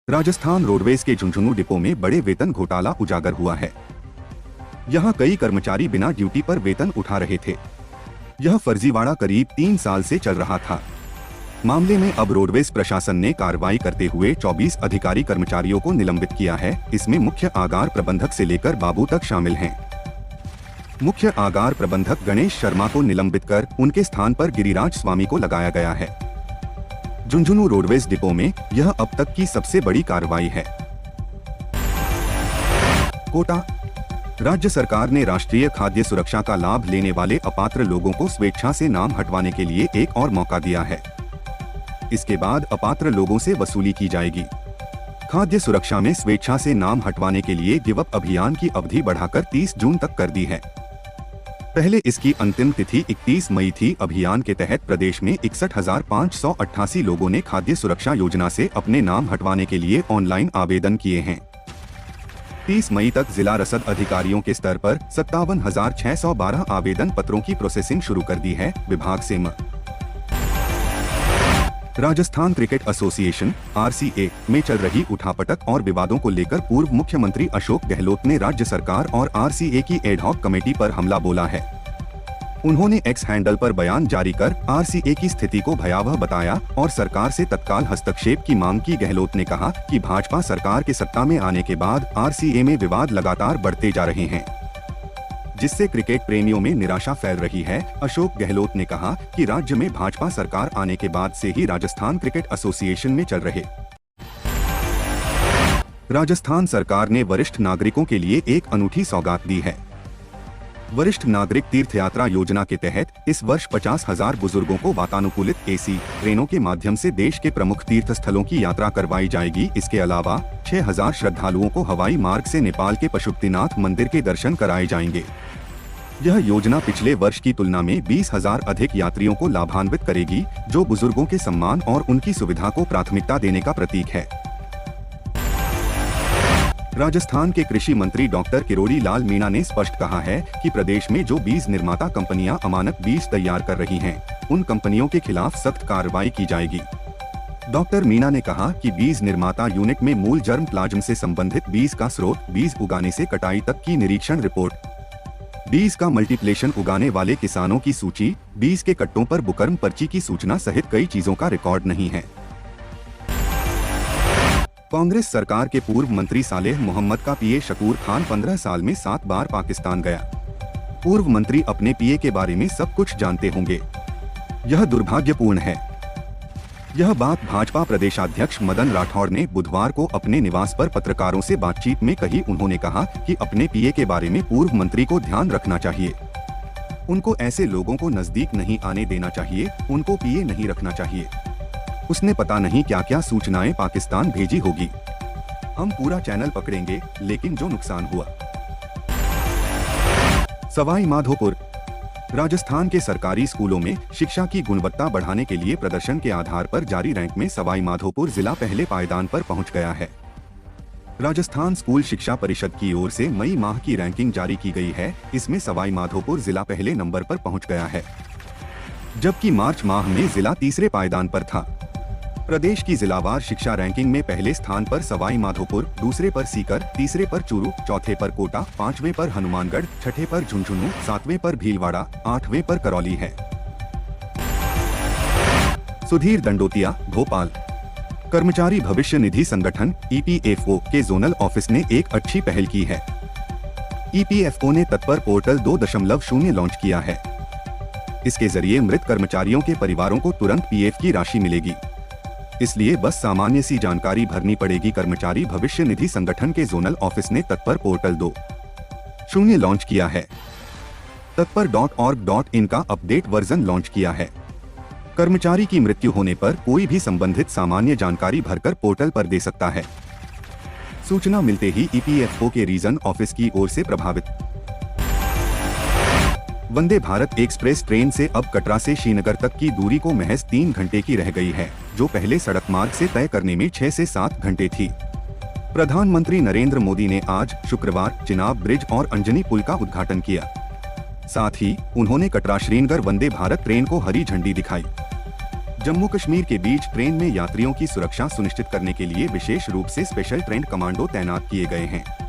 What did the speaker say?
Rajasthan roadways के Jhunjhunu depot में बड़े वेतन घोटाला उजागर हुआ है। यहां कई कर्मचारी बिना ड्यूटी पर वेतन उठा रहे थे। यह फर्जीवाड़ा करीब 3 साल से चल रहा था। मामले में अब रोडवेज प्रशासन ने कार्रवाई करते हुए 24 अधिकारी कर्मचारियों को निलंबित किया है। इसमें मुख्य आगार प्रबंधक से लेकर बाबू तक शामिल हैं। मुख्य आगार प्रबंधक गणेश शर्मा को निलंबित कर उनके स्थान पर गिरिराज स्वामी को लगाया गया है। झुंझुनू रोडवेज डिपो में यह अब तक की सबसे बड़ी कार्रवाई है। कोटा। राज्य सरकार ने राष्ट्रीय खाद्य सुरक्षा का लाभ लेने वाले अपात्र लोगों को स्वेच्छा से नाम हटवाने के लिए एक और मौका दिया है। इसके बाद अपात्र लोगों से वसूली की जाएगी। खाद्य सुरक्षा में स्वेच्छा से नाम हटवाने के लिए गिव अप अभियान की अवधि बढ़ाकर 30 जून तक कर दी है। पहले इसकी अंतिम तिथि 31 मई थी। अभियान के तहत प्रदेश में 61,588 लोगों ने खाद्य सुरक्षा योजना से अपने नाम हटवाने के लिए ऑनलाइन आवेदन किए हैं। 30 मई तक जिला रसद अधिकारियों के स्तर पर 57,612 आवेदन पत्रों की प्रोसेसिंग शुरू कर दी है। विभाग से राजस्थान क्रिकेट एसोसिएशन (RCA) में चल रही उठापटक और विवादों को लेकर पूर्व मुख्यमंत्री अशोक गहलोत ने राज्य सरकार और RCA की एडहॉक कमेटी पर हमला बोला है। उन्होंने एक्स हैंडल पर बयान जारी कर RCA की स्थिति को भयावह बताया और सरकार से तत्काल हस्तक्षेप की मांग की। गहलोत ने कहा कि भाजपा सरकार के सत्ता में आने के बाद RCA में विवाद लगातार बढ़ते जा रहे हैं, जिससे क्रिकेट प्रेमियों में निराशा फैल रही है। अशोक गहलोत ने कहा कि राज्य में भाजपा सरकार आने के बाद से ही राजस्थान क्रिकेट एसोसिएशन में चल रहे। राजस्थान सरकार ने वरिष्ठ नागरिकों के लिए एक अनूठी सौगात दी है। वरिष्ठ नागरिक तीर्थ यात्रा योजना के तहत इस वर्ष 50,000 बुजुर्गों को वातानुकूलित AC ट्रेनों के माध्यम से देश के प्रमुख तीर्थ स्थलों की यात्रा करवाई जाएगी। इसके अलावा 6,000 श्रद्धालुओं को हवाई मार्ग से नेपाल के पशुपतिनाथ मंदिर के दर्शन कराए जाएंगे। यह योजना पिछले वर्ष की तुलना में 20,000 अधिक यात्रियों को लाभान्वित करेगी, जो बुजुर्गों के सम्मान और उनकी सुविधा को प्राथमिकता देने का प्रतीक है। राजस्थान के कृषि मंत्री डॉक्टर किरोड़ी लाल मीणा ने स्पष्ट कहा है कि प्रदेश में जो बीज निर्माता कंपनियां अमानक बीज तैयार कर रही हैं, उन कंपनियों के खिलाफ सख्त कार्रवाई की जाएगी। डॉक्टर मीणा ने कहा कि बीज निर्माता यूनिट में मूल जर्म प्लाज्म से संबंधित बीज का स्रोत, बीज उगाने से कटाई तक की निरीक्षण रिपोर्ट, बीज का मल्टीप्लेशन उगाने वाले किसानों की सूची, बीज के कट्टों पर बुकर्म पर्ची की सूचना सहित कई चीजों का रिकॉर्ड नहीं है। कांग्रेस सरकार के पूर्व मंत्री सालेह मोहम्मद का पीए शकूर खान 15 साल में 7 बार पाकिस्तान गया। पूर्व मंत्री अपने पीए के बारे में सब कुछ जानते होंगे। यह दुर्भाग्यपूर्ण है। यह बात भाजपा प्रदेशाध्यक्ष मदन राठौड़ ने बुधवार को अपने निवास पर पत्रकारों से बातचीत में कही। उन्होंने कहा कि अपने पीए के बारे में पूर्व मंत्री को ध्यान रखना चाहिए। उनको ऐसे लोगों को नजदीक नहीं आने देना चाहिए, उनको पीए नहीं रखना चाहिए। उसने पता नहीं क्या क्या सूचनाएं पाकिस्तान भेजी होगी। हम पूरा चैनल पकड़ेंगे, लेकिन जो नुकसान हुआ। सवाई माधोपुर। राजस्थान के सरकारी स्कूलों में शिक्षा की गुणवत्ता बढ़ाने के लिए प्रदर्शन के आधार पर जारी रैंक में सवाई माधोपुर जिला पहले पायदान पर पहुंच गया है। राजस्थान स्कूल शिक्षा परिषद की ओर से मई माह की रैंकिंग जारी की गई है। इसमें सवाई माधोपुर जिला पहले नंबर पर पहुंच गया है, जबकि मार्च माह में जिला तीसरे पायदान पर था। प्रदेश की जिलावार शिक्षा रैंकिंग में पहले स्थान पर सवाई माधोपुर, दूसरे पर सीकर, तीसरे पर चूरू, चौथे पर कोटा, 5वें पर हनुमानगढ़, छठे पर झुंझुनू, 7वें पर भीलवाड़ा, 8वें पर करौली है। सुधीर दंडोतिया, भोपाल। कर्मचारी भविष्य निधि संगठन EPFO के जोनल ऑफिस ने एक अच्छी पहल की है। EPFO ने तत्पर पोर्टल 2.0 लॉन्च किया है। इसके जरिए मृत कर्मचारियों के परिवारों को तुरंत PF की राशि मिलेगी। इसलिए बस सामान्य सी जानकारी भरनी पड़ेगी। कर्मचारी भविष्य निधि संगठन के जोनल ऑफिस ने तत्पर पोर्टल 2.0 लॉन्च किया है। तत्पर.org.in का अपडेट वर्जन लॉन्च किया है। कर्मचारी की मृत्यु होने पर कोई भी संबंधित सामान्य जानकारी भरकर पोर्टल पर दे सकता है। सूचना मिलते ही EPFO के रीजन ऑफिस की ओर से प्रभावित वंदे भारत एक्सप्रेस ट्रेन से अब कटरा से श्रीनगर तक की दूरी को महज 3 घंटे की रह गई है, जो पहले सड़क मार्ग से तय करने में 6 से 7 घंटे थी। प्रधानमंत्री नरेंद्र मोदी ने आज शुक्रवार चिनाब ब्रिज और अंजनी पुल का उद्घाटन किया। साथ ही उन्होंने कटरा श्रीनगर वंदे भारत ट्रेन को हरी झंडी दिखाई। जम्मू कश्मीर के बीच ट्रेन में यात्रियों की सुरक्षा सुनिश्चित करने के लिए विशेष रूप से स्पेशल ट्रेन कमांडो तैनात किए गए हैं।